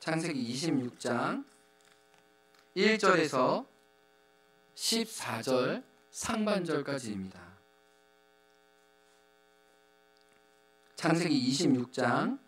창세기 26장 1절에서 14절 상반절까지입니다. 창세기 26장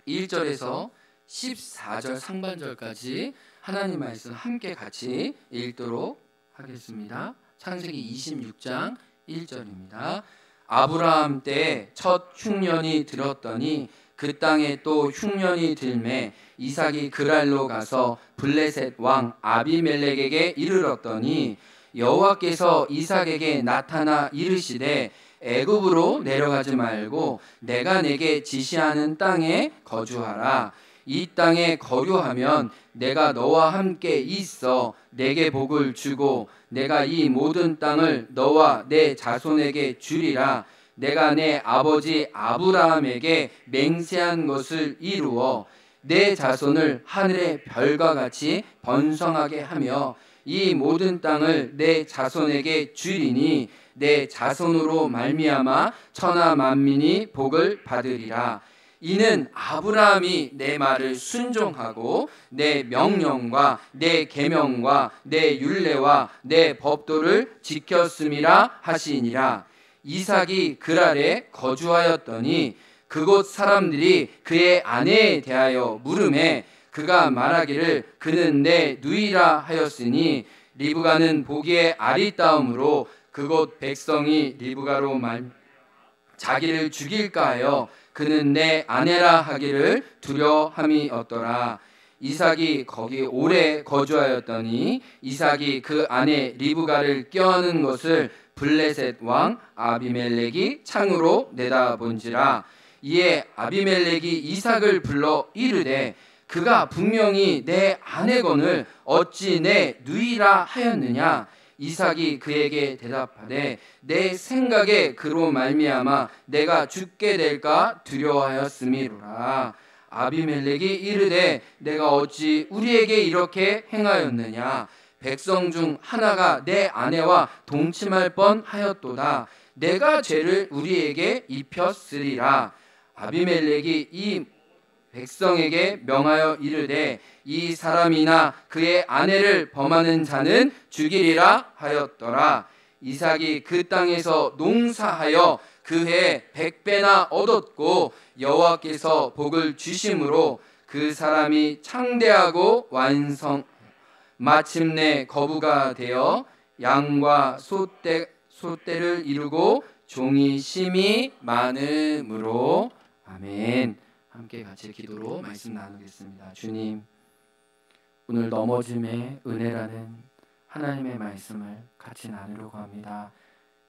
1절에서 14절 상반절까지 하나님 말씀 함께 같이 읽도록 하겠습니다. 창세기 26장 1절입니다. 아브라함 때 첫 흉년이 들었더니 그 땅에 또 흉년이 들매 이삭이 그랄로 가서 블레셋 왕 아비멜렉에게 이르렀더니 여호와께서 이삭에게 나타나 이르시되 애굽으로 내려가지 말고 내가 내게 지시하는 땅에 거주하라. 이 땅에 거류하면 내가 너와 함께 있어 내게 복을 주고 내가 이 모든 땅을 너와 내 자손에게 주리라. 내가 내 아버지 아브라함에게 맹세한 것을 이루어 내 자손을 하늘의 별과 같이 번성하게 하며 이 모든 땅을 내 자손에게 주리니 내 자손으로 말미암아 천하 만민이 복을 받으리라. 이는 아브라함이 내 말을 순종하고 내 명령과 내 계명과 내 율례와 내 법도를 지켰음이라 하시니라. 이삭이 그랄에 거주하였더니 그곳 사람들이 그의 아내에 대하여 물음에 그가 말하기를 그는 내 누이라 하였으니 리브가는 보기에 아리따움으로 그곳 백성이 리브가로 자기를 죽일까 하여 그는 내 아내라 하기를 두려함이었더라. 이삭이 거기 오래 거주하였더니 이삭이 그 아내 리브가를 껴안은 것을 블레셋 왕 아비멜렉이 창으로 내다본지라. 이에 아비멜렉이 이삭을 불러 이르되 그가 분명히 내 아내거늘 어찌 내 누이라 하였느냐. 이삭이 그에게 대답하되 내 생각에 그로 말미암아 내가 죽게 될까 두려워하였음이로라. 아비멜렉이 이르되 내가 어찌 우리에게 이렇게 행하였느냐. 백성 중 하나가 내 아내와 동침할 뻔하였도다. 내가 죄를 우리에게 입혔으리라. 아비멜렉이 이 백성에게 명하여 이르되 이 사람이나 그의 아내를 범하는 자는 죽이리라 하였더라. 이삭이 그 땅에서 농사하여 그 해 100배나 얻었고 여호와께서 복을 주심으로 그 사람이 창대하고 완성 마침내 거부가 되어 양과 소떼를 이루고 종이 심이 많음으로. 아멘. 함께 같이 기도로 말씀 나누겠습니다. 주님, 오늘 넘어짐의 은혜라는 하나님의 말씀을 같이 나누려고 합니다.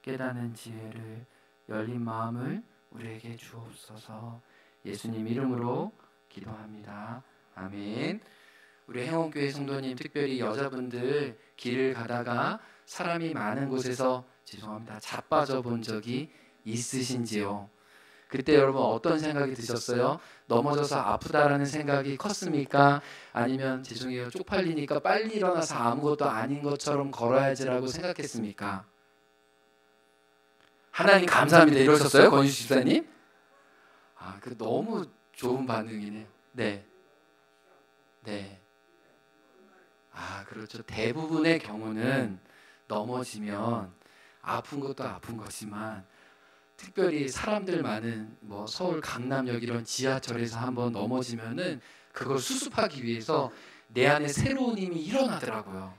깨닫는 지혜를, 열린 마음을 우리에게 주옵소서. 예수님 이름으로 기도합니다. 아멘. 우리 행원교회 성도님, 특별히 여자분들 길을 가다가 사람이 많은 곳에서 죄송합니다 자빠져 본 적이 있으신지요? 그때 여러분 어떤 생각이 드셨어요? 넘어져서 아프다라는 생각이 컸습니까? 아니면 죄송해요 쪽팔리니까 빨리 일어나서 아무것도 아닌 것처럼 걸어야지라고 생각했습니까? 하나님 감사합니다 이러셨어요? 권유주 집사님? 그 너무 좋은 반응이네요. 네. 그렇죠. 대부분의 경우는 넘어지면 아픈 것도 아픈 거지만 특별히 사람들 많은 서울 강남역 이런 지하철에서 한번 넘어지면은 그걸 수습하기 위해서 내 안에 새로운 힘이 일어나더라고요.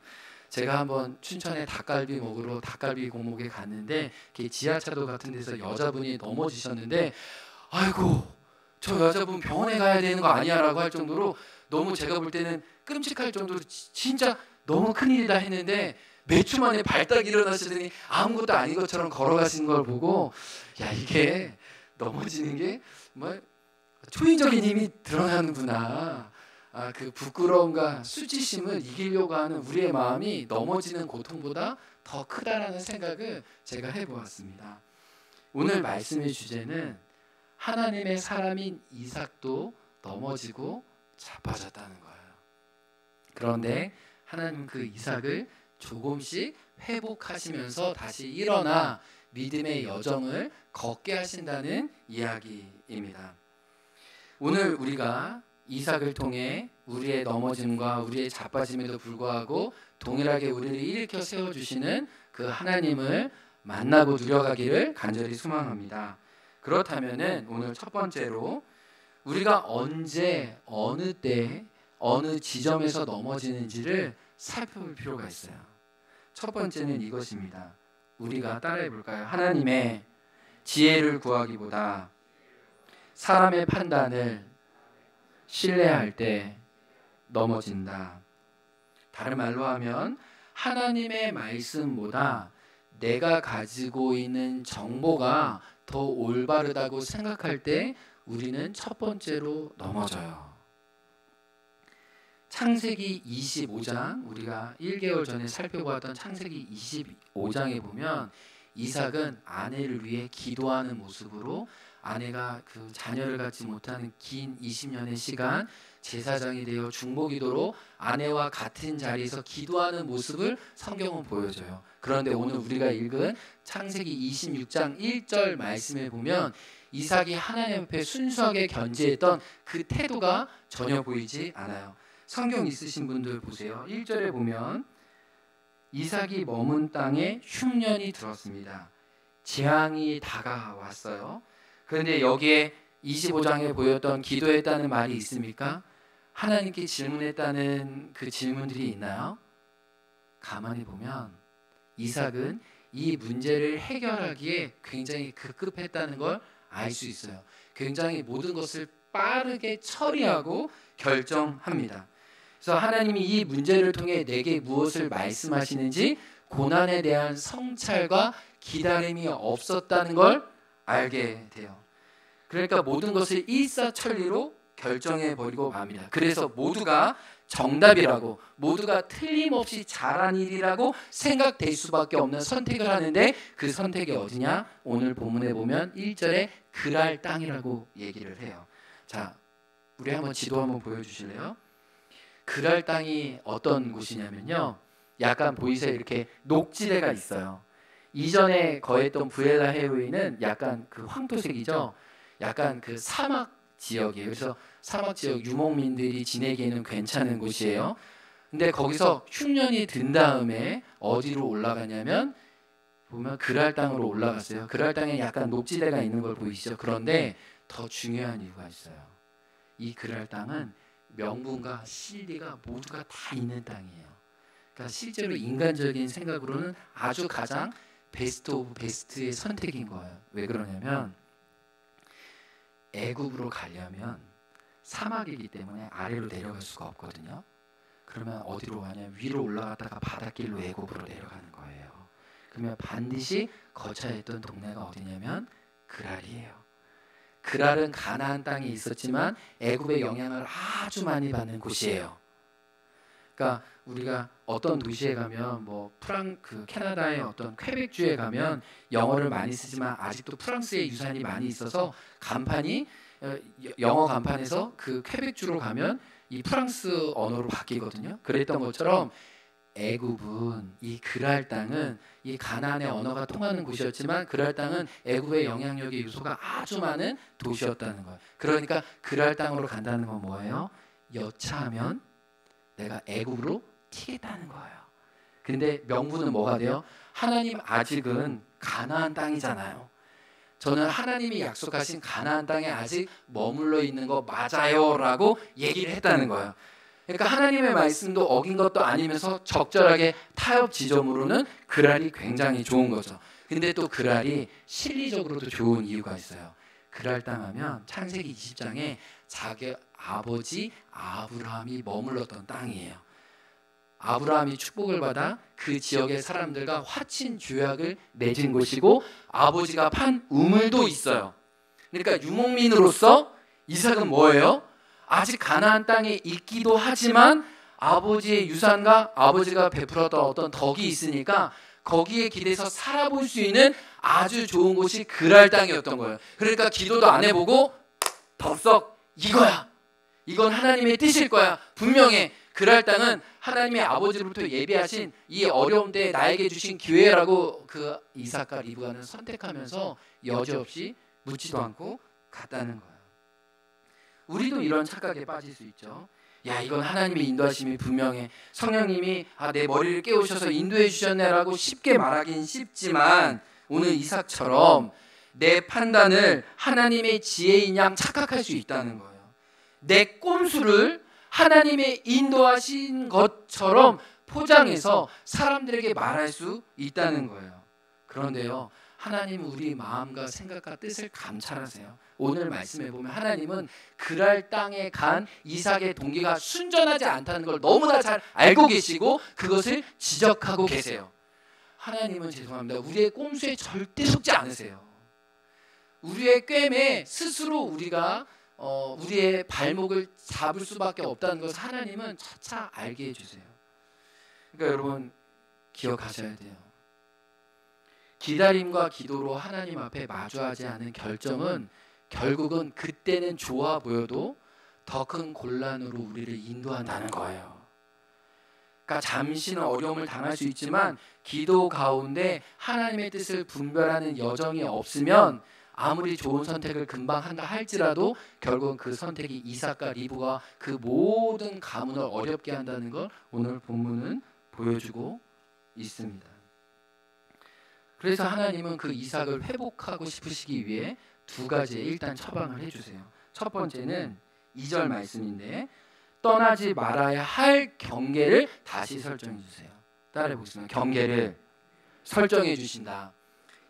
제가 한번 춘천에 닭갈비 먹으러 닭갈비 공목에 갔는데 지하차도 같은 데서 여자분이 넘어지셨는데 아이고 저 여자분 병원에 가야 되는 거 아니야 라고 할 정도로 너무 제가 볼 때는 끔찍할 정도로 진짜 너무 큰일이다 했는데 몇 초 만에 발딱 일어나시더니 아무것도 아닌 것처럼 걸어가시는 걸 보고 야 이게 넘어지는 게 초인적인 힘이 드러나는구나. 그 부끄러움과 수치심을 이기려고 하는 우리의 마음이 넘어지는 고통보다 더 크다라는 생각을 제가 해보았습니다. 오늘 말씀의 주제는 하나님의 사람인 이삭도 넘어지고 자빠졌다는 거예요. 그런데 하나님 그 이삭을 조금씩 회복하시면서 다시 일어나 믿음의 여정을 걷게 하신다는 이야기입니다. 오늘 우리가 이삭을 통해 우리의 넘어짐과 우리의 자빠짐에도 불구하고 동일하게 우리를 일으켜 세워주시는 그 하나님을 만나고 누려가기를 간절히 소망합니다. 그렇다면은 오늘 첫 번째로 우리가 언제 어느 때 어느 지점에서 넘어지는지를 살펴볼 필요가 있어요. 첫 번째는 이것입니다. 우리가 따라해 볼까요? 하나님의 지혜를 구하기보다 사람의 판단을 신뢰할 때 넘어진다. 다른 말로 하면 하나님의 말씀보다 내가 가지고 있는 정보가 더 올바르다고 생각할 때 우리는 첫 번째로 넘어져요. 창세기 25장, 우리가 1개월 전에 살펴보았던 창세기 25장에 보면 이삭은 아내를 위해 기도하는 모습으로 아내가 그 자녀를 갖지 못하는 긴 20년의 시간 제사장이 되어 중보기도로 아내와 같은 자리에서 기도하는 모습을 성경은 보여줘요. 그런데 오늘 우리가 읽은 창세기 26장 1절 말씀에 보면 이삭이 하나님 앞에 순수하게 견지했던 그 태도가 전혀 보이지 않아요. 성경 있으신 분들 보세요. 1절에 보면 이삭이 머문 땅에 흉년이 들었습니다. 재앙이 다가왔어요. 그런데 여기에 25장에 보였던 기도했다는 말이 있습니까? 하나님께 질문했다는 그 질문들이 있나요? 가만히 보면 이삭은 이 문제를 해결하기에 굉장히 급급했다는 걸 알 수 있어요. 굉장히 모든 것을 빠르게 처리하고 결정합니다. 그래서 하나님이 이 문제를 통해 내게 무엇을 말씀하시는지 고난에 대한 성찰과 기다림이 없었다는 걸 알게 돼요. 그러니까 모든 것을 일사천리로 결정해버리고 맙니다. 그래서 모두가 정답이라고, 모두가 틀림없이 잘한 일이라고 생각될 수밖에 없는 선택을 하는데 그 선택이 어디냐? 오늘 본문에 보면 1절에 그랄 땅이라고 얘기를 해요. 자, 우리 한번 지도 한번 보여주실래요? 그랄 땅이 어떤 곳이냐면요, 약간 보이세요? 이렇게 녹지대가 있어요. 이전에 거했던 부에라 헤로이는 약간 그 황토색이죠. 약간 그 사막 지역이에요. 그래서 사막 지역 유목민들이 지내기에는 괜찮은 곳이에요. 근데 거기서 흉년이 든 다음에 어디로 올라가냐면 보면 그랄 땅으로 올라갔어요. 그랄 땅에 약간 녹지대가 있는 걸 보이시죠? 그런데 더 중요한 이유가 있어요. 이 그랄 땅은 명분과 실리가 모두가 다 있는 땅이에요. 그러니까 실제로 인간적인 생각으로는 아주 가장 베스트 오브 베스트의 선택인 거예요. 왜 그러냐면 애굽으로 가려면 사막이기 때문에 아래로 내려갈 수가 없거든요. 그러면 어디로 가냐? 위로 올라갔다가 바닷길로 애굽으로 내려가는 거예요. 그러면 반드시 거쳐야 했던 동네가 어디냐면 그랄이에요. 그랄은 가나안 땅에 있었지만 애굽의 영향을 아주 많이 받는 곳이에요. 그러니까 우리가 어떤 도시에 가면 뭐 캐나다의 어떤 퀘벡주에 가면 영어를 많이 쓰지만 아직도 프랑스의 유산이 많이 있어서 간판이 영어 간판에서 그 퀘벡주로 가면 이 프랑스 언어로 바뀌거든요. 그랬던 것처럼 애굽은 이 그랄 땅은 이 가나안의 언어가 통하는 곳이었지만 그랄 땅은 애굽의 영향력의 요소가 아주 많은 도시였다는 거예요. 그러니까 그랄 땅으로 간다는 건 뭐예요? 여차하면 내가 애굽으로 튀겠다는 거예요. 근데 명분은 뭐가 돼요? 하나님 아직은 가나안 땅이잖아요. 저는 하나님이 약속하신 가나안 땅에 아직 머물러 있는 거 맞아요 라고 얘기를 했다는 거예요. 그러니까 하나님의 말씀도 어긴 것도 아니면서 적절하게 타협 지점으로는 그랄이 굉장히 좋은 거죠. 근데 또 그랄이 실리적으로도 좋은 이유가 있어요. 그랄 땅 하면 창세기 20장에 자기 아버지 아브라함이 머물렀던 땅이에요. 아브라함이 축복을 받아 그 지역의 사람들과 화친 조약을 맺은 곳이고 아버지가 판 우물도 있어요. 그러니까 유목민으로서 이삭은 뭐예요? 아직 가나안 땅에 있기도 하지만 아버지의 유산과 아버지가 베풀었던 어떤 덕이 있으니까 거기에 기대서 살아볼 수 있는 아주 좋은 곳이 그랄 땅이었던 거예요. 그러니까 기도도 안 해보고 덥석 이거야. 이건 하나님의 뜻일 거야. 분명해. 그랄 땅은 하나님의 아버지로부터 예비하신 이 어려움 때 나에게 주신 기회라고 그 이삭과 리브가는 선택하면서 여지없이 묻지도 않고 갔다는 거예요. 우리도 이런 착각에 빠질 수 있죠. 야, 이건 하나님의 인도하심이 분명해. 성령님이 내 머리를 깨우셔서 인도해 주셨네라고 쉽게 말하긴 쉽지만 오늘 이삭처럼 내 판단을 하나님의 지혜인 양 착각할 수 있다는 거예요. 내 꼼수를 하나님의 인도하신 것처럼 포장해서 사람들에게 말할 수 있다는 거예요. 그런데요, 하나님은 우리 마음과 생각과 뜻을 감찰하세요. 오늘 말씀에 보면 하나님은 그랄 땅에 간 이삭의 동기가 순전하지 않다는 걸 너무나 잘 알고 계시고 그것을 지적하고 계세요. 하나님은 죄송합니다, 우리의 꼼수에 절대 속지 않으세요. 우리의 꿰매 스스로 우리가 우리의 발목을 잡을 수밖에 없다는 것을 하나님은 차차 알게 해주세요. 그러니까 여러분 기억하셔야 돼요. 기다림과 기도로 하나님 앞에 마주하지 않은 결정은 결국은 그때는 좋아 보여도 더 큰 곤란으로 우리를 인도한다는 거예요. 그러니까 잠시는 어려움을 당할 수 있지만 기도 가운데 하나님의 뜻을 분별하는 여정이 없으면 아무리 좋은 선택을 금방 한다 할지라도 결국은 그 선택이 이삭과 리브가 그 모든 가문을 어렵게 한다는 걸 오늘 본문은 보여주고 있습니다. 그래서 하나님은 그 이삭을 회복하고 싶으시기 위해 두 가지의 일단 처방을 해주세요. 첫 번째는 2절 말씀인데 떠나지 말아야 할 경계를 다시 설정해 주세요. 따라해 보겠습니다. 경계를 설정해 주신다.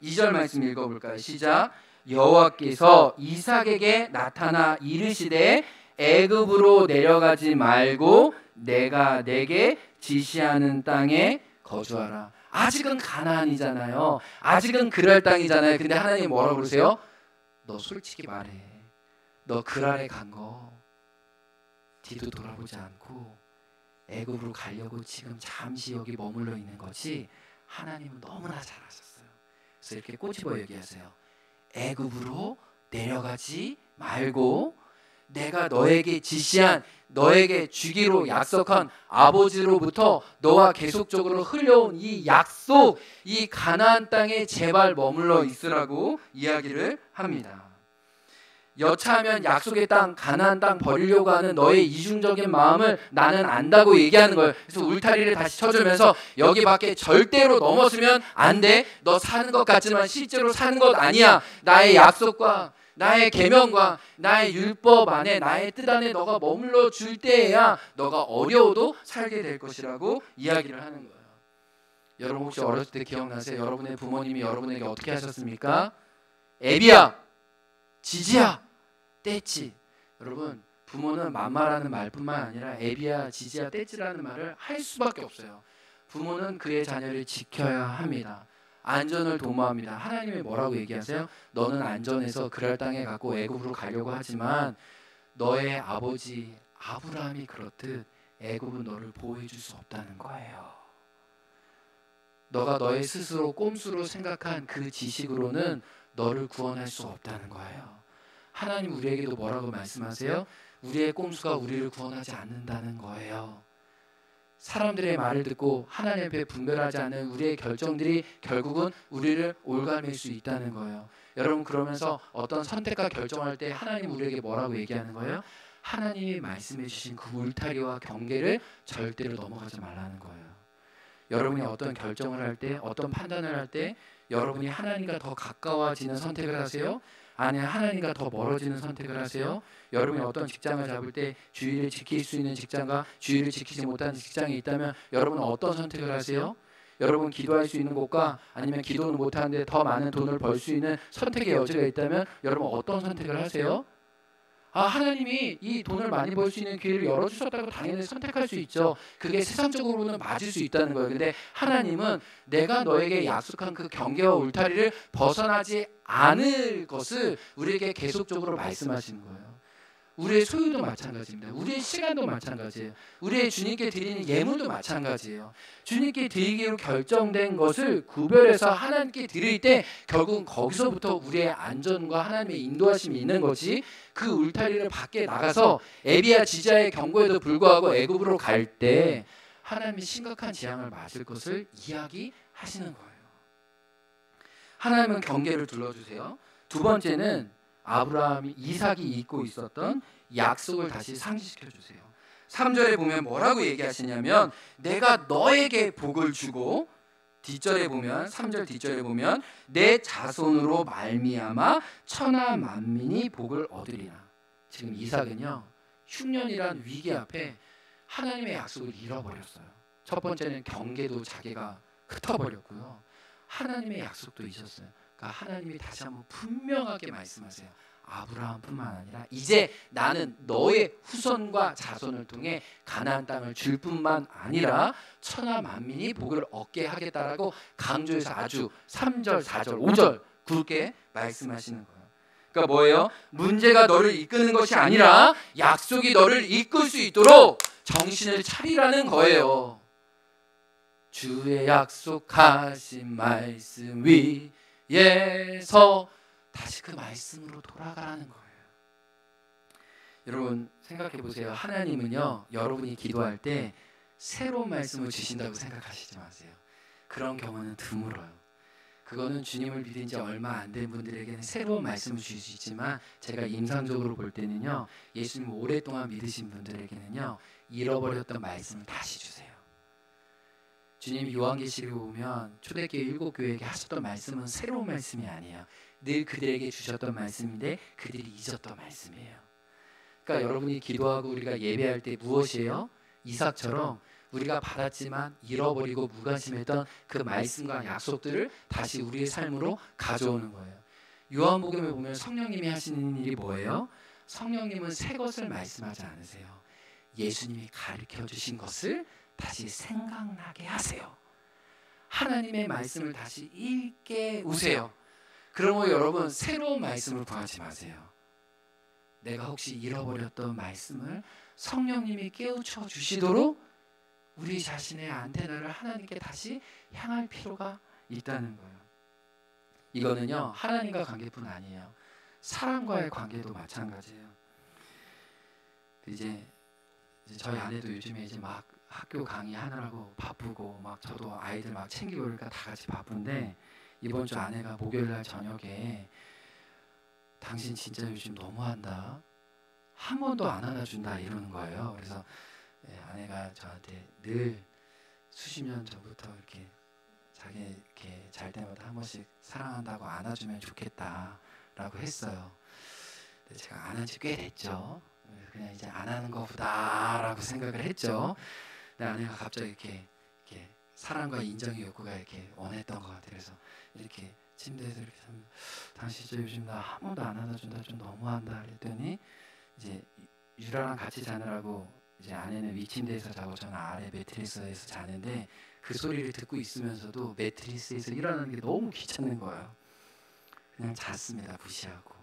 2절 말씀 읽어볼까요? 시작. 여호와께서 이삭에게 나타나 이르시되 애굽으로 내려가지 말고 내가 내게 지시하는 땅에 거주하라. 아직은 가나안이잖아요. 아직은 그랄 땅이잖아요. 근데 하나님이 뭐라고 그러세요? 너 솔직히 말해. 너 그랄에 간 거 뒤도 돌아보지 않고 애굽으로 가려고 지금 잠시 여기 머물러 있는 거지. 하나님은 너무나 잘하셨어요. 그래서 이렇게 꼬집어 얘기하세요. 애굽으로 내려가지 말고 내가 너에게 지시한, 너에게 주기로 약속한 아버지로부터 너와 계속적으로 흘려온 이 약속, 이 가나안 땅에 제발 머물러 있으라고 이야기를 합니다. 여차하면 약속의 땅, 가나안 땅 버리려고 하는 너의 이중적인 마음을 나는 안다고 얘기하는 거예요. 그래서 울타리를 다시 쳐주면서 여기 밖에 절대로 넘어서면 안 돼. 너 사는 것 같지만 실제로 사는 것 아니야. 나의 약속과 나의 계명과 나의 율법 안에, 나의 뜻 안에 너가 머물러 줄 때에야 너가 어려워도 살게 될 것이라고 이야기를 하는 거예요. 여러분 혹시 어렸을 때 기억나세요? 여러분의 부모님이 여러분에게 어떻게 하셨습니까? 애비야, 지지야, 떼지. 여러분 부모는 맘마라는 말뿐만 아니라 애비야, 지지야, 떼지라는 말을 할 수밖에 없어요. 부모는 그의 자녀를 지켜야 합니다. 안전을 도모합니다. 하나님이 뭐라고 얘기하세요? 너는 안전해서 그랄 땅에 가고 애굽으로 가려고 하지만 너의 아버지 아브라함이 그렇듯 애굽은 너를 보호해 줄 수 없다는 거예요. 너가 너의 스스로 꼼수로 생각한 그 지식으로는 너를 구원할 수 없다는 거예요. 하나님 우리에게도 뭐라고 말씀하세요? 우리의 꼼수가 우리를 구원하지 않는다는 거예요. 사람들의 말을 듣고 하나님 앞에 분별하지 않는 우리의 결정들이 결국은 우리를 올가맬 수 있다는 거예요. 여러분 그러면서 어떤 선택과 결정할 때 하나님 우리에게 뭐라고 얘기하는 거예요? 하나님이 말씀해 주신 그 울타리와 경계를 절대로 넘어가지 말라는 거예요. 여러분이 어떤 결정을 할 때, 어떤 판단을 할 때 여러분이 하나님과 더 가까워지는 선택을 하세요? 아니면 하나님과 더 멀어지는 선택을 하세요? 여러분이 어떤 직장을 잡을 때 주의를 지킬 수 있는 직장과 주의를 지키지 못하는 직장이 있다면 여러분은 어떤 선택을 하세요? 여러분 기도할 수 있는 곳과 아니면 기도는 못하는데 더 많은 돈을 벌 수 있는 선택의 여지가 있다면 여러분 어떤 선택을 하세요? 하나님이 이 돈을 많이 벌 수 있는 기회를 열어주셨다고 당연히 선택할 수 있죠. 그게 세상적으로는 맞을 수 있다는 거예요. 근데 하나님은 내가 너에게 약속한 그 경계와 울타리를 벗어나지 않을 것을 우리에게 계속적으로 말씀하시는 거예요. 우리의 소유도 마찬가지입니다. 우리의 시간도 마찬가지예요. 우리의 주님께 드리는 예물도 마찬가지예요. 주님께 드리기로 결정된 것을 구별해서 하나님께 드릴 때 결국은 거기서부터 우리의 안전과 하나님의 인도하심이 있는 거지, 그 울타리를 밖에 나가서 에비야 지자의 경고에도 불구하고 애굽으로 갈 때 하나님이 심각한 재앙을 맞을 것을 이야기하시는 거예요. 하나님은 경계를 둘러주세요. 두 번째는 아브라함이 이삭이 잊고 있었던 약속을 다시 상기시켜 주세요. 3절에 보면 뭐라고 얘기하시냐면 내가 너에게 복을 주고, 뒷절에 보면 3절 뒷절에 보면 내 자손으로 말미암아 천하 만민이 복을 얻으리라. 지금 이삭은요, 흉년이란 위기 앞에 하나님의 약속을 잃어버렸어요. 첫 번째는 경계도 자기가 흩어버렸고요, 하나님의 약속도 잊었어요. 그러니까 하나님이 다시 한번 분명하게 말씀하세요. 아브라함뿐만 아니라 이제 나는 너의 후손과 자손을 통해 가나안 땅을 줄 뿐만 아니라 천하 만민이 복을 얻게 하겠다라고 강조해서 아주 3절, 4절, 5절 굵게 말씀하시는 거예요. 그러니까 뭐예요? 문제가 너를 이끄는 것이 아니라 약속이 너를 이끌 수 있도록 정신을 차리라는 거예요. 주의 약속하신 말씀 위에서 다시 그 말씀으로 돌아가라는 거예요. 여러분 생각해 보세요. 하나님은요, 여러분이 기도할 때 새로운 말씀을 주신다고 생각하시지 마세요. 그런 경우는 드물어요. 그거는 주님을 믿은 지 얼마 안 된 분들에게는 새로운 말씀을 주실 수 있지만, 제가 임상적으로 볼 때는요, 예수님 오랫동안 믿으신 분들에게는요, 잃어버렸던 말씀을 다시 주세요. 주님이 요한계시록에 보면 초대교회 7교회에게 하셨던 말씀은 새로운 말씀이 아니에요. 늘 그들에게 주셨던 말씀인데 그들이 잊었던 말씀이에요. 그러니까 여러분이 기도하고 우리가 예배할 때 무엇이에요? 이삭처럼 우리가 받았지만 잃어버리고 무관심했던 그 말씀과 약속들을 다시 우리의 삶으로 가져오는 거예요. 요한복음에 보면 성령님이 하시는 일이 뭐예요? 성령님은 새 것을 말씀하지 않으세요. 예수님이 가르쳐 주신 것을 다시 생각나게 하세요. 하나님의 말씀을 다시 읽게 우세요. 그러면 여러분 새로운 말씀을 구하지 마세요. 내가 혹시 잃어버렸던 말씀을 성령님이 깨우쳐 주시도록 우리 자신의 안테나를 하나님께 다시 향할 필요가 있다는 거예요. 이거는요, 하나님과 관계뿐 아니에요. 사람과의 관계도 마찬가지예요. 이제 저희 아내도 요즘에 이제 막 학교 강의하느라고 바쁘고, 막 저도 아이들 막 챙기고 그러니까 다 같이 바쁜데, 이번 주 아내가 목요일날 저녁에 당신 진짜 요즘 너무한다, 한 번도 안 안아준다 이러는 거예요. 그래서 아내가 저한테 늘 수십 년 전부터 이렇게 자기 이렇게 잘 때마다 한 번씩 사랑한다고 안아주면 좋겠다라고 했어요. 근데 제가 안 한 지 꽤 됐죠. 그냥 이제 안 하는 거보다라고 생각을 했죠. 근데 아내가 갑자기 이렇게 사랑과 인정의 욕구가 이렇게 원했던 것 같아요. 그래서 이렇게 침대에서 이렇게 당신 진짜 요즘 나 한 번도 안 안아준다, 좀 너무한다 그랬더니, 이제 유라랑 같이 자느라고 이제 아내는 위침대에서 자고 저는 아래 매트리스에서 자는데, 그 소리를 듣고 있으면서도 매트리스에서 일어나는 게 너무 귀찮은 거예요. 그냥 잤습니다. 무시하고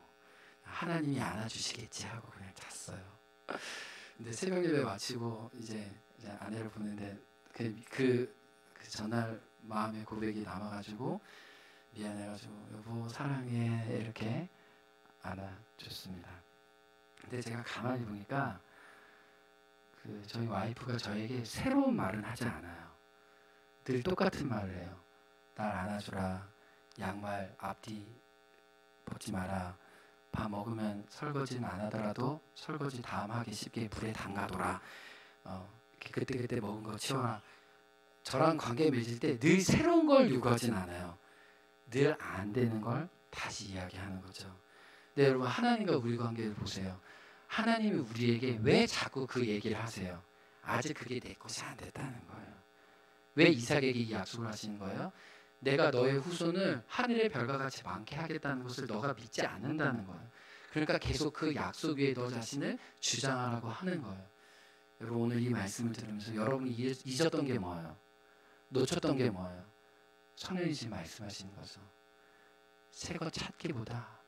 하나님이 안아주시겠지 하고 그냥 잤어요. 근데 새벽 예배 마치고 이제 아내를 보는데 그 전날 마음의 고백이 남아가지고 미안해가지고 여보 사랑해 이렇게 안아줬습니다. 근데 제가 가만히 보니까 저희 와이프가 저에게 새로운 말은 하지 않아요. 늘 똑같은 말을 해요. 날 안아주라, 양말 앞뒤 벗지 마라, 밥 먹으면 설거지는 안 하더라도 설거지 다음 하기 쉽게 불에 담가둬라, 그때 먹은 거 치워라. 저랑 관계 맺을 때 늘 새로운 걸 요구하진 않아요. 늘 안 되는 걸 다시 이야기하는 거죠. 근데 여러분 하나님과 우리 관계를 보세요. 하나님이 우리에게 왜 자꾸 그 얘기를 하세요? 아직 그게 내 것이 안 됐다는 거예요. 왜 이삭에게 이 약속을 하시는 거예요? 내가 너의 후손을 하늘의 별과 같이 많게 하겠다는 것을 너가 믿지 않는다는 거예요. 그러니까 계속 그 약속 위에 너 자신을 주장하라고 하는 거예요. 여러분 오늘 이 말씀을 들으면서 여러분이 잊었던 게 뭐예요? 놓쳤던 게 뭐예요? 성령이 지금 말씀하시는 거죠. 새 것 찾기보다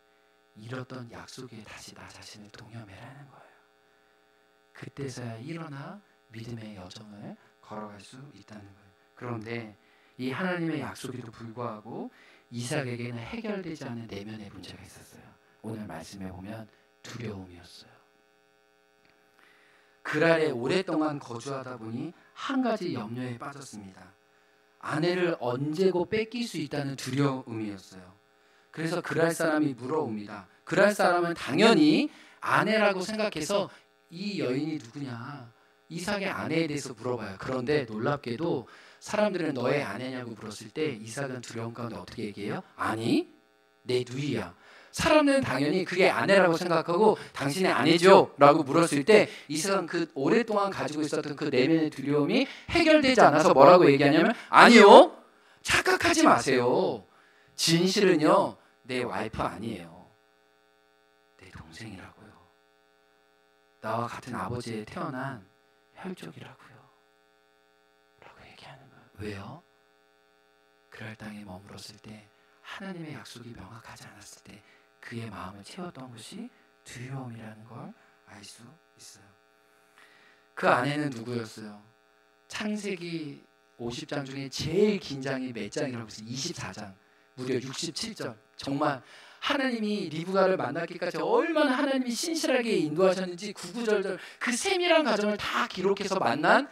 잃었던 약속 위에 다시 나 자신을 동여매라는 거예요. 그때서야 일어나 믿음의 여정을 걸어갈 수 있다는 거예요. 그런데 이 하나님의 약속에도 불구하고 이삭에게는 해결되지 않은 내면의 문제가 있었어요. 오늘 말씀에 보면 두려움이었어요. 그랄에 오랫동안 거주하다 보니 한 가지 염려에 빠졌습니다. 아내를 언제고 뺏길 수 있다는 두려움이었어요. 그래서 그랄 사람이 물어옵니다. 그랄 사람은 당연히 아내라고 생각해서 이 여인이 누구냐, 이삭의 아내에 대해서 물어봐요. 그런데 놀랍게도 사람들은 너의 아내냐고 물었을 때 이삭은 두려움 가운데 어떻게 얘기해요? 아니, 내 누이야. 사람은 당연히 그게 아내라고 생각하고 당신의 아내죠? 라고 물었을 때 이삭은 그 오랫동안 가지고 있었던 그 내면의 두려움이 해결되지 않아서 뭐라고 얘기하냐면 아니요, 착각하지 마세요. 진실은요, 내 와이프 아니에요. 내 동생이라고요. 나와 같은 아버지에 태어난 혈족이라고요. 라고 얘기하는 거예요. 왜요? 그랄 땅에 머물었을 때 하나님의 약속이 명확하지 않았을 때 그의 마음을 채웠던 것이 두려움이라는 걸 알 수 있어요. 그 아내는 누구였어요? 창세기 50장 중에 제일 긴 장이 몇 장이라고 했어요? 24장, 무려 67절. 정말 하나님이 리브가를 만나기까지 얼마나 하나님이 신실하게 인도하셨는지 구구절절 그 세밀한 과정을 다 기록해서 만난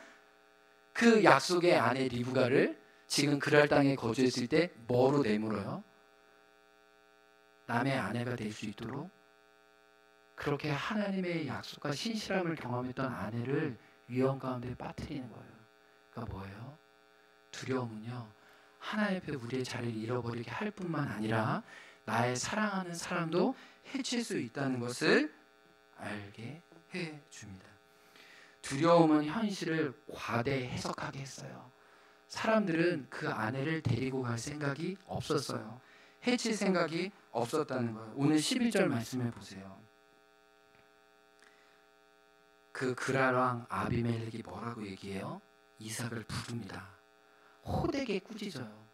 그 약속의 아내 리브가를 지금 그랄 땅에 거주했을 때 뭐로 내물어요? 남의 아내가 될 수 있도록 그렇게 하나님의 약속과 신실함을 경험했던 아내를 위험 가운데 빠뜨리는 거예요. 그러니까 뭐예요? 두려움은요, 하나님 앞에 우리의 자리를 잃어버리게 할 뿐만 아니라 나의 사랑하는 사람도 해칠 수 있다는 것을 알게 해줍니다. 두려움은 현실을 과대 해석하게 했어요. 사람들은 그 아내를 데리고 갈 생각이 없었어요. 해칠 생각이 없었다는 거예요. 오늘 11절 말씀해 보세요. 그 그랄 왕 아비멜렉이 뭐라고 얘기해요? 이삭을 부릅니다. 호되게 꾸짖어요.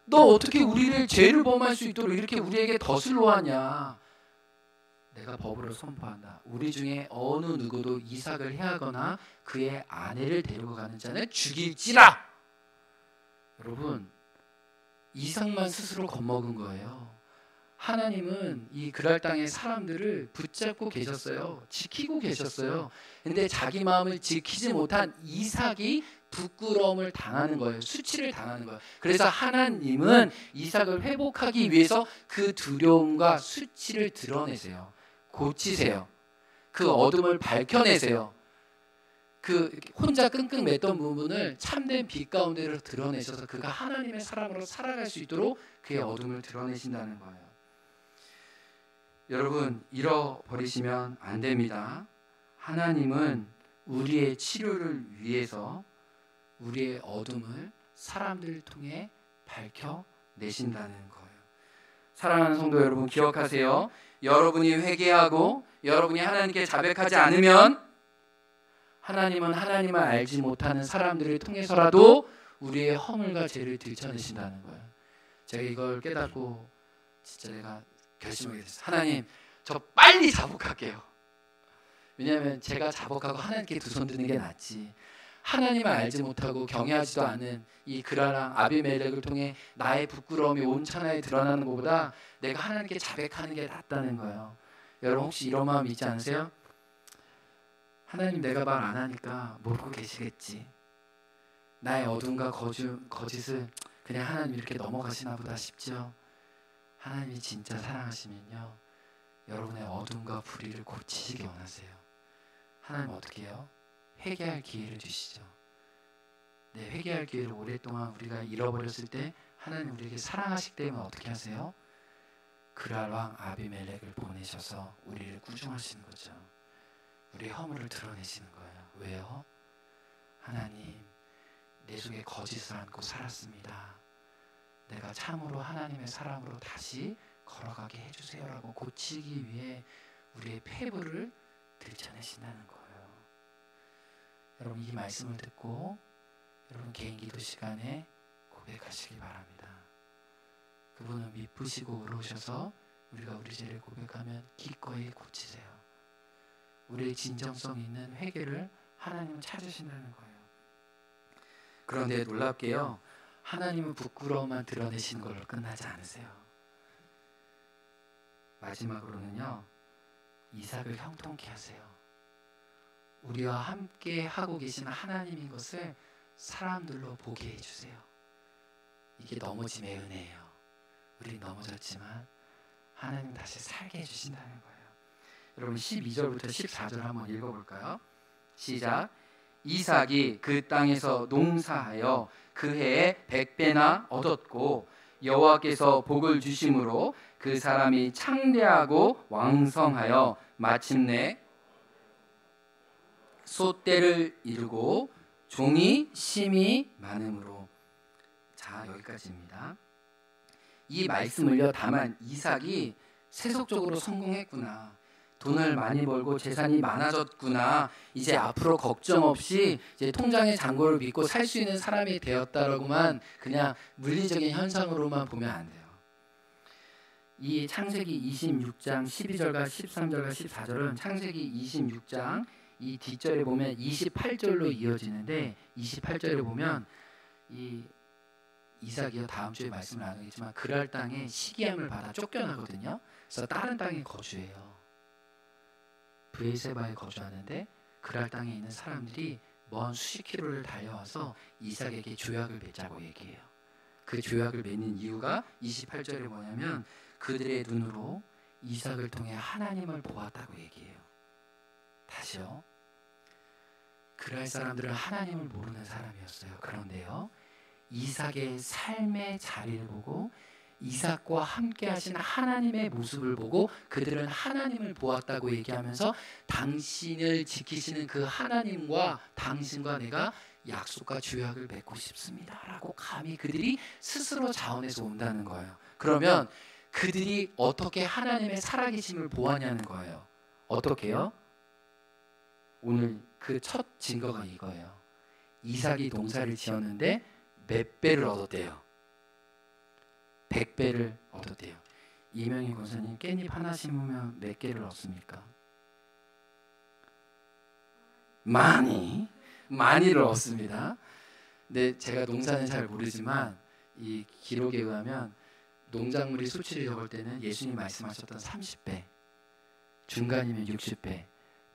너 어떻게 우리를 죄를 범할 수 있도록 이렇게 우리에게 덫을 놓았냐? 내가 법으로 선포한다. 우리 중에 어느 누구도 이삭을 해하거나 그의 아내를 데리고 가는 자는 죽일지라. 여러분, 이삭만 스스로 겁먹은 거예요. 하나님은 이 그랄 땅의 사람들을 붙잡고 계셨어요. 지키고 계셨어요. 근데 자기 마음을 지키지 못한 이삭이 부끄러움을 당하는 거예요. 수치를 당하는 거예요. 그래서 하나님은 이삭을 회복하기 위해서 그 두려움과 수치를 드러내세요. 고치세요. 그 어둠을 밝혀내세요. 그 혼자 끙끙 맸던 부분을 참된 빛 가운데로 드러내셔서 그가 하나님의 사람으로 살아갈 수 있도록 그의 어둠을 드러내신다는 거예요. 여러분, 잃어버리시면 안 됩니다. 하나님은 우리의 치료를 위해서 우리의 어둠을 사람들을 통해 밝혀내신다는 거예요. 사랑하는 성도 여러분, 기억하세요. 여러분이 회개하고 여러분이 하나님께 자백하지 않으면 하나님은 하나님을 알지 못하는 사람들을 통해서라도 우리의 허물과 죄를 들춰내신다는 거예요. 제가 이걸 깨닫고 진짜 내가 결심하게 됐어요. 하나님, 저 빨리 자복할게요. 왜냐하면 제가 자복하고 하나님께 두 손 드는 게 낫지, 하나님을 알지 못하고 경외하지도 않은 이 그라랑 아비멜렉을 통해 나의 부끄러움이 온 천하에 드러나는 것보다 내가 하나님께 자백하는 게 낫다는 거예요. 여러분, 혹시 이런 마음 있지 않으세요? 하나님, 내가 말 안 하니까 모르고 계시겠지. 나의 어둠과 거짓을 그냥 하나님 이렇게 넘어가시나 보다 싶죠. 하나님이 진짜 사랑하시면요, 여러분의 어둠과 불의를 고치시기 원하세요. 하나님 어떻게 해요? 회개할 기회를 주시죠. 네, 회개할 기회를 오랫동안 우리가 잃어버렸을 때 하나님 우리에게 사랑하시기 때문에 어떻게 하세요? 그랄 왕 아비멜렉을 보내셔서 우리를 꾸중하시는 거죠. 우리의 허물을 드러내시는 거예요. 왜요? 하나님, 내 속에 거짓을 안고 살았습니다. 내가 참으로 하나님의 사람으로 다시 걸어가게 해주세요라고 고치기 위해 우리의 폐부를 들춰내신다는 거예요. 여러분, 이 말씀을 듣고 여러분 개인 기도 시간에 고백하시기 바랍니다. 그분은 미쁘시고 의로우셔서 우리가 우리 죄를 고백하면 기꺼이 고치세요. 우리의 진정성 있는 회개를 하나님은 찾으신다는 거예요. 그런데 놀랍게요, 하나님은 부끄러움만 드러내시는 걸로 끝나지 않으세요. 마지막으로는요, 이삭을 형통케 하세요. 우리와 함께 하고 계신 하나님인 것을 사람들로 보게 해주세요. 이게 넘어짐의 은혜예요. 우리 넘어졌지만 하나님 다시 살게 해주신다는 거예요. 여러분 12절부터 14절 한번 읽어볼까요? 시작. 이삭이 그 땅에서 농사하여 그 해에 100배나 얻었고 여호와께서 복을 주심으로 그 사람이 창대하고 왕성하여 마침내 소떼를 이루고 종이 심이 많음으로. 자, 여기까지입니다. 이 말씀을요, 다만 이삭이 세속적으로 성공했구나, 돈을 많이 벌고 재산이 많아졌구나, 이제 앞으로 걱정 없이 이제 통장의 잔고를 믿고 살 수 있는 사람이 되었다라고만 그냥 물리적인 현상으로만 보면 안 돼요. 이 창세기 26장 12절과 13절과 14절은 창세기 26장 이 뒷절에 보면 28절로 이어지는데, 28절에 보면 이 이삭이요, 다음 주에 말씀을 나누겠지만 그랄 땅에 시기함을 받아 쫓겨나거든요. 그래서 다른 땅에 거주해요. 브에세바에 거주하는데 그랄 땅에 있는 사람들이 먼 수십 킬로를 달려와서 이삭에게 조약을 맺자고 얘기해요. 그 조약을 맺는 이유가 28절에 뭐냐면 그들의 눈으로 이삭을 통해 하나님을 보았다고 얘기해요. 다시요. 그랄 사람들은 하나님을 모르는 사람이었어요. 그런데요, 이삭의 삶의 자리를 보고 이삭과 함께 하신 하나님의 모습을 보고 그들은 하나님을 보았다고 얘기하면서 당신을 지키시는 그 하나님과 당신과 내가 약속과 조약을 맺고 싶습니다 라고 감히 그들이 스스로 자원해서 온다는 거예요. 그러면 그들이 어떻게 하나님의 살아계심을 보았냐는 거예요. 어떻게요? 오늘 그 첫 증거가 이거예요. 이삭이 농사를 지었는데 몇 배를 얻었대요? 100배를 얻었대요. 이명희 권사님, 깻잎 하나 심으면 몇 개를 얻습니까? 많이를 얻습니다. 근데 제가 농사는 잘 모르지만 이 기록에 의하면 농작물이 수치를 적을 때는 예수님 말씀하셨던 30배, 중간이면 60배,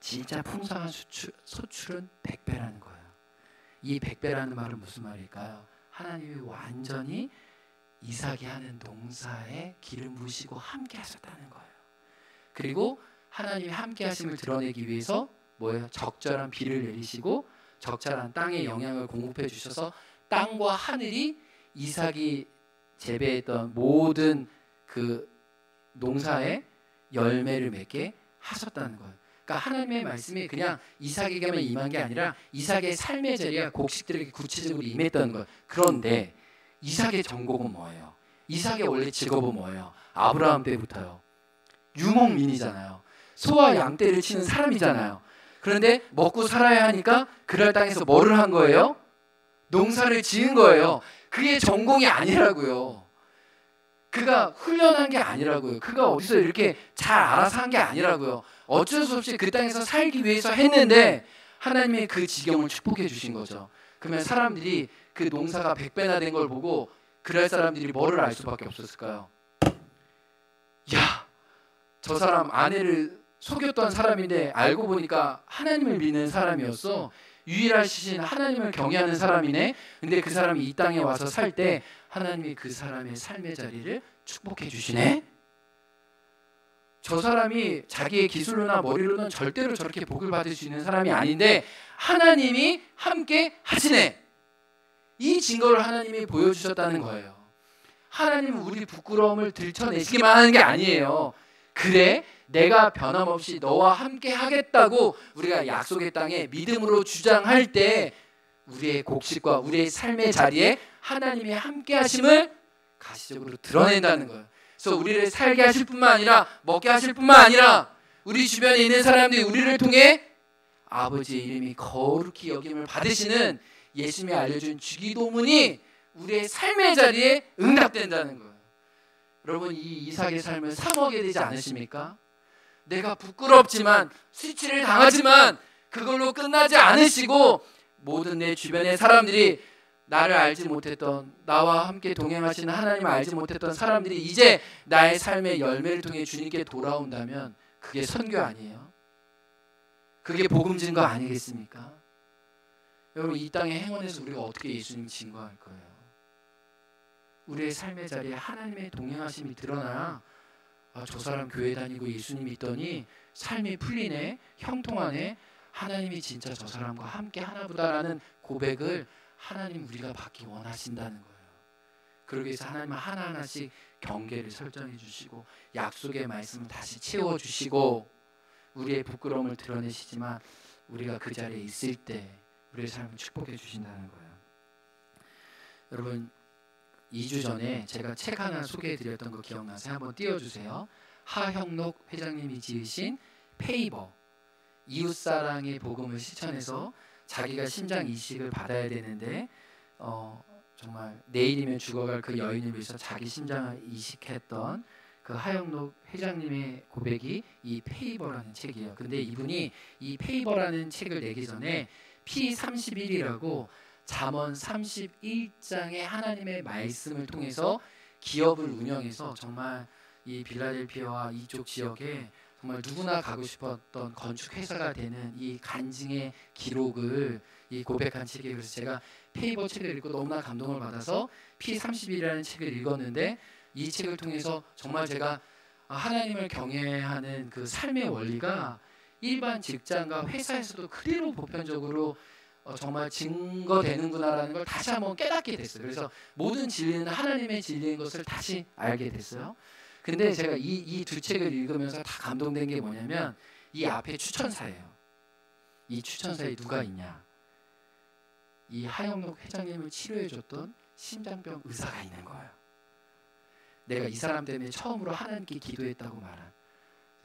진짜 풍성한 소출은 100배라는 거예요. 이 100배라는 말은 무슨 말일까요? 하나님이 완전히 이삭이 하는 농사에 기름 부으시고 함께 하셨다는 거예요. 그리고 하나님이 함께 하심을 드러내기 위해서 뭐예요? 적절한 비를 내리시고 적절한 땅의 영향을 공급해 주셔서 땅과 하늘이 이삭이 재배했던 모든 그 농사에 열매를 맺게 하셨다는 거예요. 그러니까 하나님의 말씀이 그냥 이삭에게만 임한 게 아니라 이삭의 삶의 자리가 곡식들에게 구체적으로 임했다는 거예요. 그런데 이삭의 전공은 뭐예요? 이삭의 원래 직업은 뭐예요? 아브라함 때부터요, 유목민이잖아요. 소와 양떼를 치는 사람이잖아요. 그런데 먹고 살아야 하니까 그랄 땅에서 뭐를 한 거예요? 농사를 지은 거예요. 그게 전공이 아니라고요. 그가 훈련한 게 아니라고요. 그가 어디서 이렇게 잘 알아서 한 게 아니라고요. 어쩔 수 없이 그 땅에서 살기 위해서 했는데 하나님이 그 지경을 축복해 주신 거죠. 그러면 사람들이 그 농사가 100배나 된 걸 보고 그럴 사람들이 뭐를 알 수밖에 없었을까요? 야, 저 사람 아내를 속였던 사람인데 알고 보니까 하나님을 믿는 사람이었어. 유일하신 하나님을 경외하는 사람이네. 근데 그 사람이 이 땅에 와서 살 때 하나님이 그 사람의 삶의 자리를 축복해 주시네. 저 사람이 자기의 기술로나 머리로는 절대로 저렇게 복을 받을 수 있는 사람이 아닌데 하나님이 함께 하시네. 이 증거를 하나님이 보여주셨다는 거예요. 하나님은 우리 부끄러움을 들춰내시기만 하는 게 아니에요. 그래, 내가 변함없이 너와 함께 하겠다고 우리가 약속의 땅에 믿음으로 주장할 때 우리의 곡식과 우리의 삶의 자리에 하나님이 함께 하심을 가시적으로 드러낸다는 거예요. 그래서 우리를 살게 하실 뿐만 아니라 먹게 하실 뿐만 아니라 우리 주변에 있는 사람들이 우리를 통해 아버지의 이름이 거룩히 여김을 받으시는 예수님이 알려준 주기도문이 우리의 삶의 자리에 응답된다는 거예요. 여러분, 이 이삭의 삶을 사모하게 되지 않으십니까? 내가 부끄럽지만 수치를 당하지만 그걸로 끝나지 않으시고 모든 내 주변의 사람들이 나를 알지 못했던, 나와 함께 동행하시는 하나님을 알지 못했던 사람들이 이제 나의 삶의 열매를 통해 주님께 돌아온다면 그게 선교 아니에요? 그게 복음 증거 아니겠습니까? 여러분, 이 땅의 행원에서 우리가 어떻게 예수님 증거할 거예요? 우리의 삶의 자리에 하나님의 동행하심이 드러나야 저 사람 교회 다니고 예수님 믿더니 삶이 풀리네, 형통하네, 하나님이 진짜 저 사람과 함께 하나보다라는 고백을 하나님 우리가 받기 원하신다는 거예요. 그러기 위해서 하나님은 하나하나씩 경계를 설정해 주시고 약속의 말씀을 다시 채워주시고 우리의 부끄러움을 드러내시지만 우리가 그 자리에 있을 때 우리의 삶을 축복해 주신다는 거예요. 여러분 2주 전에 제가 책 하나 소개해 드렸던 거 기억나세요? 한번 띄워주세요. 하형록 회장님이 지으신 페이버, 이웃사랑의 복음을 실천해서 자기가 심장 이식을 받아야 되는데 정말 내일이면 죽어갈 그 여인을 위해서 자기 심장을 이식했던 그 하영록 회장님의 고백이 이 페이버라는 책이에요. 근데 이분이 이 페이버라는 책을 내기 전에 P31이라고 잠언 31장의 하나님의 말씀을 통해서 기업을 운영해서 정말 이 빌라델피아와 이쪽 지역에 정말 누구나 가고 싶었던 건축 회사가 되는 이 간증의 기록을 이 고백한 책이에요. 그래서 제가 페이버 책을 읽고 너무나 감동을 받아서 P31이라는 책을 읽었는데 이 책을 통해서 정말 제가 하나님을 경외하는 그 삶의 원리가 일반 직장과 회사에서도 그대로 보편적으로 정말 증거되는구나라는 걸 다시 한번 깨닫게 됐어요. 그래서 모든 진리는 하나님의 진리인 것을 다시 알게 됐어요. 근데 제가 이 두 책을 읽으면서 다 감동된 게 뭐냐면 이 앞에 추천사예요. 이 추천사에 누가 있냐? 이 하영록 회장님을 치료해줬던 심장병 의사가 있는 거예요. 내가 이 사람 때문에 처음으로 하나님께 기도했다고 말한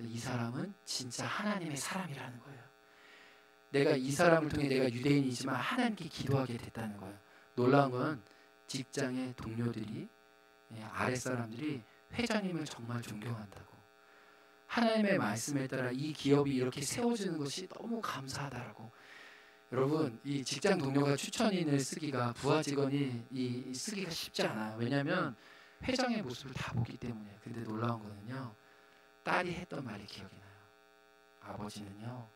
이 사람은 진짜 하나님의 사람이라는 거예요. 내가 이 사람을 통해 내가 유대인이지만 하나님께 기도하게 됐다는 거예요. 놀라운 건 직장의 동료들이 아랫사람들이 회장님을 정말 존경한다고, 하나님의 말씀에 따라 이 기업이 이렇게 세워지는 것이 너무 감사하다라고. 여러분 이 직장 동료가 추천인을 쓰기가, 부하 직원이 이 쓰기가 쉽지 않아요. 왜냐하면 회장의 모습을 다 보기 때문이에요. 근데 놀라운 거는요, 딸이 했던 말이 기억이 나요. 아버지는요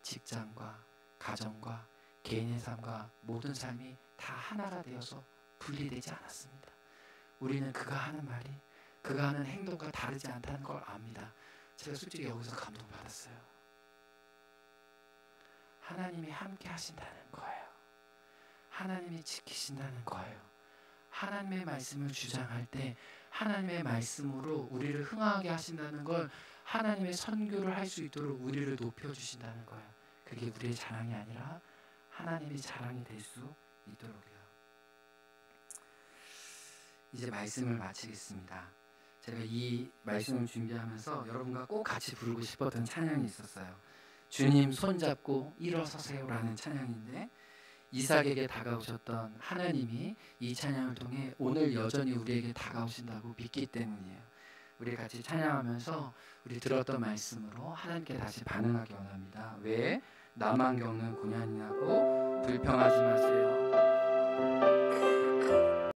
직장과 가정과 개인의 삶과 모든 삶이 다 하나가 되어서 분리되지 않았습니다. 우리는 그가 하는 말이 그가 하는 행동과 다르지 않다는 걸 압니다. 제가 솔직히 여기서 감동받았어요. 하나님이 함께 하신다는 거예요. 하나님이 지키신다는 거예요. 하나님의 말씀을 주장할 때 하나님의 말씀으로 우리를 흥하게 하신다는 걸, 하나님의 선교를 할 수 있도록 우리를 높여주신다는 거예요. 그게 우리의 자랑이 아니라 하나님의 자랑이 될 수 있도록요. 이제 말씀을 마치겠습니다. 제가 이 말씀을 준비하면서 여러분과 꼭 같이 부르고 싶었던 찬양이 있었어요. 주님 손잡고 일어서세요 라는 찬양인데, 이삭에게 다가오셨던 하나님이 이 찬양을 통해 오늘 여전히 우리에게 다가오신다고 믿기 때문이에요. 우리 같이 찬양하면서 우리 들었던 말씀으로 하나님께 다시 반응하기 원합니다. 왜 나만 겪는 고난이라고 불평하지 마세요.